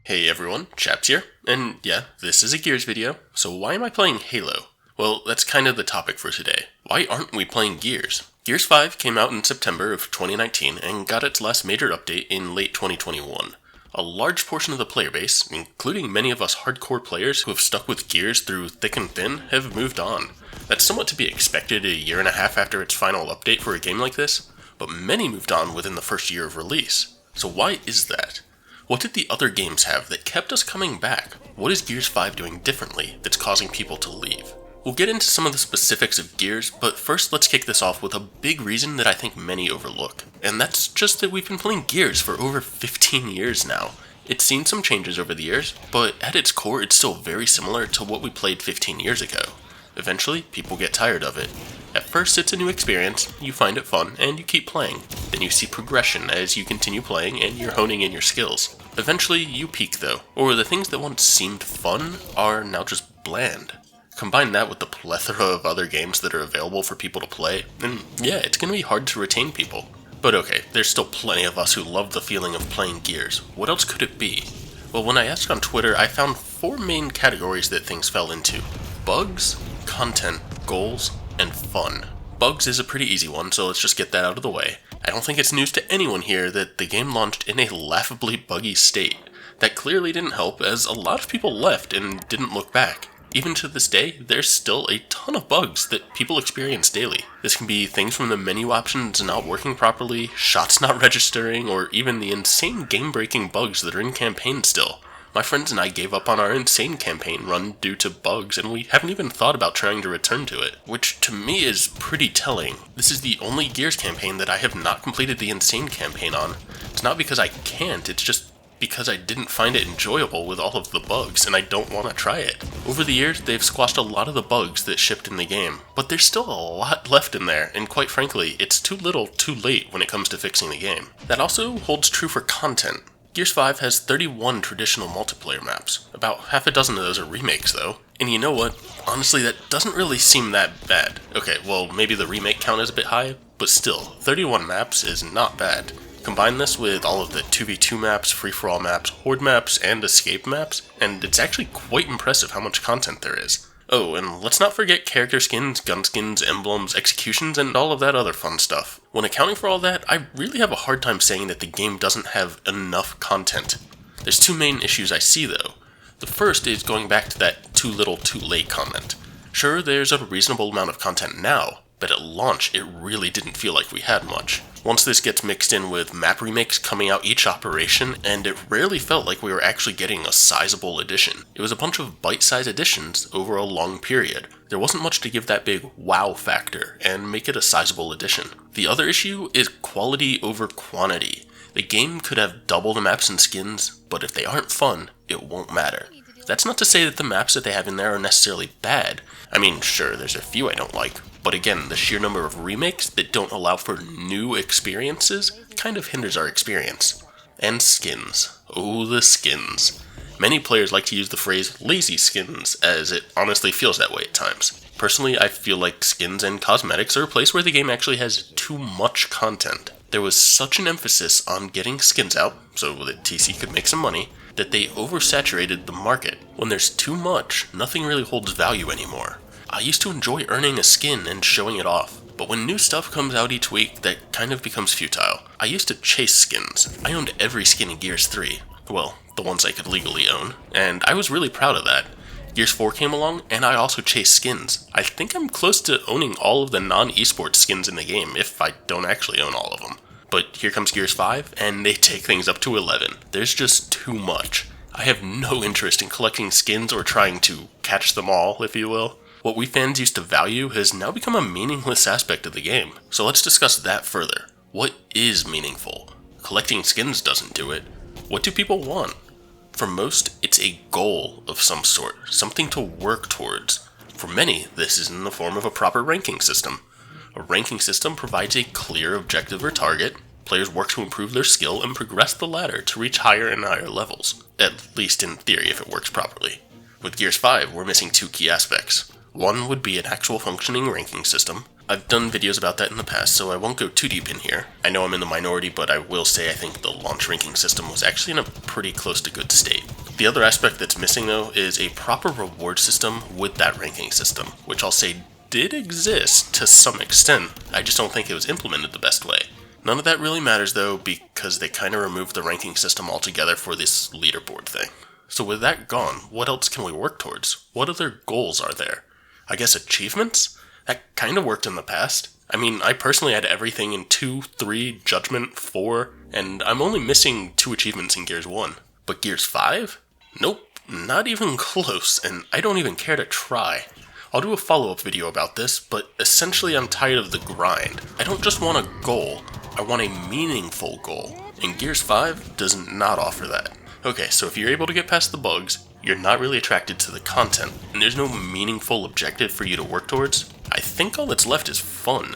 Hey everyone, Chaps here, and yeah, this is a Gears video, so why am I playing Halo? Well, that's kind of the topic for today. Why aren't we playing Gears? Gears 5 came out in September of 2019 and got its last major update in late 2021. A large portion of the player base, including many of us hardcore players who have stuck with Gears through thick and thin, have moved on. That's somewhat to be expected a year and a half after its final update for a game like this, but many moved on within the first year of release. So why is that? What did the other games have that kept us coming back? What is Gears 5 doing differently that's causing people to leave? We'll get into some of the specifics of Gears, but first let's kick this off with a big reason that I think many overlook. And that's just that we've been playing Gears for over 15 years now. It's seen some changes over the years, but at its core it's still very similar to what we played 15 years ago. Eventually, people get tired of it. At first, it's a new experience, you find it fun, and you keep playing. Then you see progression as you continue playing and you're honing in your skills. Eventually, you peak though, or the things that once seemed fun are now just bland. Combine that with the plethora of other games that are available for people to play, and yeah, it's gonna be hard to retain people. But okay, there's still plenty of us who love the feeling of playing Gears. What else could it be? Well, when I asked on Twitter, I found 4 main categories that things fell into. Bugs, content, goals, and fun. Bugs is a pretty easy one, so let's just get that out of the way. I don't think it's news to anyone here that the game launched in a laughably buggy state. That clearly didn't help, as a lot of people left and didn't look back. Even to this day, there's still a ton of bugs that people experience daily. This can be things from the menu options not working properly, shots not registering, or even the insane game-breaking bugs that are in campaign still. My friends and I gave up on our insane campaign run due to bugs, and we haven't even thought about trying to return to it, which to me is pretty telling. This is the only Gears campaign that I have not completed the insane campaign on. It's not because I can't, it's just because I didn't find it enjoyable with all of the bugs, and I don't want to try it. Over the years, they've squashed a lot of the bugs that shipped in the game, but there's still a lot left in there, and quite frankly, it's too little too late when it comes to fixing the game. That also holds true for content. Gears 5 has 31 traditional multiplayer maps. About half a dozen of those are remakes though. And you know what? Honestly, that doesn't really seem that bad. Okay, well maybe the remake count is a bit high, but still, 31 maps is not bad. Combine this with all of the 2v2 maps, free-for-all maps, horde maps, and escape maps, and it's actually quite impressive how much content there is. Oh, and let's not forget character skins, gun skins, emblems, executions, and all of that other fun stuff. When accounting for all that, I really have a hard time saying that the game doesn't have enough content. There's 2 main issues I see though. The first is going back to that too little too late comment. Sure, there's a reasonable amount of content now, but at launch it really didn't feel like we had much. Once this gets mixed in with map remakes coming out each operation, and it rarely felt like we were actually getting a sizable addition. It was a bunch of bite-sized additions over a long period. There wasn't much to give that big wow factor and make it a sizable addition. The other issue is quality over quantity. The game could have double the maps and skins, but if they aren't fun, it won't matter. That's not to say that the maps that they have in there are necessarily bad. I mean, sure, there's a few I don't like, but again, the sheer number of remakes that don't allow for new experiences kind of hinders our experience. And skins. Oh, the skins. Many players like to use the phrase lazy skins, as it honestly feels that way at times. Personally, I feel like skins and cosmetics are a place where the game actually has too much content. There was such an emphasis on getting skins out, so that TC could make some money, that they oversaturated the market. When there's too much, nothing really holds value anymore. I used to enjoy earning a skin and showing it off, but when new stuff comes out each week, that kind of becomes futile. I used to chase skins. I owned every skin in Gears 3. Well, the ones I could legally own, and I was really proud of that. Gears 4 came along, and I also chased skins. I think I'm close to owning all of the non-esports skins in the game, if I don't actually own all of them. But here comes Gears 5, and they take things up to 11. There's just too much. I have no interest in collecting skins or trying to catch them all, if you will. What we fans used to value has now become a meaningless aspect of the game. So let's discuss that further. What is meaningful? Collecting skins doesn't do it. What do people want? For most, it's a goal of some sort, something to work towards. For many, this is in the form of a proper ranking system. A ranking system provides a clear objective or target. Players work to improve their skill and progress the ladder to reach higher and higher levels, at least in theory if it works properly. With Gears 5, we're missing 2 key aspects. One would be an actual functioning ranking system, I've done videos about that in the past, so I won't go too deep in here. I know I'm in the minority, but I will say I think the launch ranking system was actually in a pretty close to good state. The other aspect that's missing, though, is a proper reward system with that ranking system, which I'll say did exist to some extent. I just don't think it was implemented the best way. None of that really matters, though, because they kind of removed the ranking system altogether for this leaderboard thing. So with that gone, what else can we work towards? What other goals are there? I guess achievements? That kind of worked in the past. I mean, I personally had everything in 2, 3, Judgment, 4, and I'm only missing 2 achievements in Gears 1. But Gears 5? Nope, not even close, and I don't even care to try. I'll do a follow-up video about this, but essentially I'm tired of the grind. I don't just want a goal, I want a meaningful goal, and Gears 5 does not offer that. Okay, so if you're able to get past the bugs, you're not really attracted to the content, and there's no meaningful objective for you to work towards, I think all that's left is fun.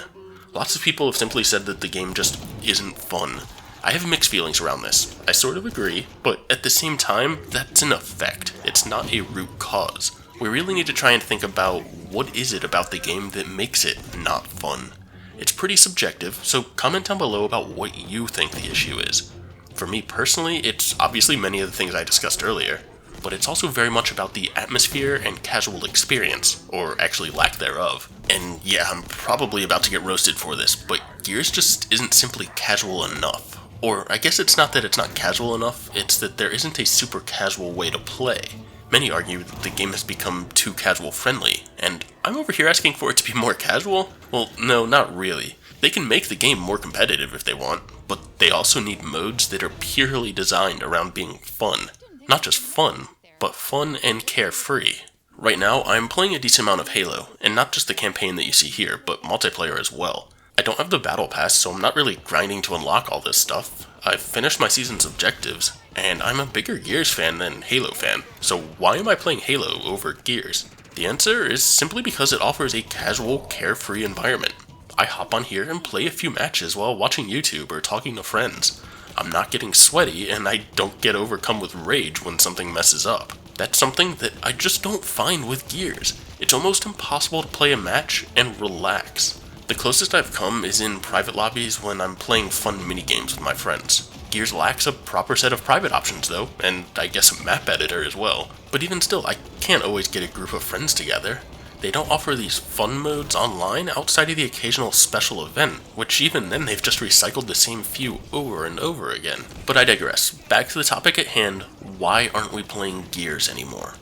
Lots of people have simply said that the game just isn't fun. I have mixed feelings around this. I sort of agree, but at the same time, that's an effect. It's not a root cause. We really need to try and think about what is it about the game that makes it not fun. It's pretty subjective, so comment down below about what you think the issue is. For me personally, it's obviously many of the things I discussed earlier, but it's also very much about the atmosphere and casual experience, or actually lack thereof. And yeah, I'm probably about to get roasted for this, but Gears just isn't simply casual enough. Or I guess it's not that it's not casual enough, it's that there isn't a super casual way to play. Many argue that the game has become too casual friendly, and I'm over here asking for it to be more casual? Well, no, not really. They can make the game more competitive if they want, but they also need modes that are purely designed around being fun. Not just fun, but fun and carefree. Right now, I'm playing a decent amount of Halo, and not just the campaign that you see here, but multiplayer as well. I don't have the battle pass, so I'm not really grinding to unlock all this stuff. I've finished my season's objectives, and I'm a bigger Gears fan than Halo fan, so why am I playing Halo over Gears? The answer is simply because it offers a casual, carefree environment. I hop on here and play a few matches while watching YouTube or talking to friends. I'm not getting sweaty, and I don't get overcome with rage when something messes up. That's something that I just don't find with Gears. It's almost impossible to play a match and relax. The closest I've come is in private lobbies when I'm playing fun minigames with my friends. Gears lacks a proper set of private options though, and I guess a map editor as well. But even still, I can't always get a group of friends together. They don't offer these fun modes online outside of the occasional special event, which even then they've just recycled the same few over and over again. But I digress. Back to the topic at hand, why aren't we playing Gears anymore?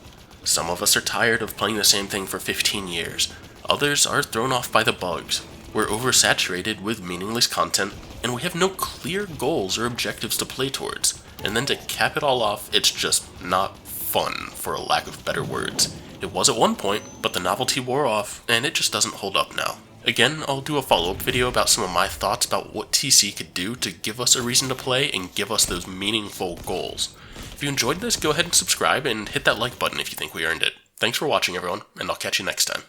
Some of us are tired of playing the same thing for 15 years. Others are thrown off by the bugs. We're oversaturated with meaningless content, and we have no clear goals or objectives to play towards. And then to cap it all off, it's just not fun, for a lack of better words. It was at one point, but the novelty wore off, and it just doesn't hold up now. Again, I'll do a follow-up video about some of my thoughts about what TC could do to give us a reason to play and give us those meaningful goals. If you enjoyed this, go ahead and subscribe and hit that like button if you think we earned it. Thanks for watching everyone, and I'll catch you next time.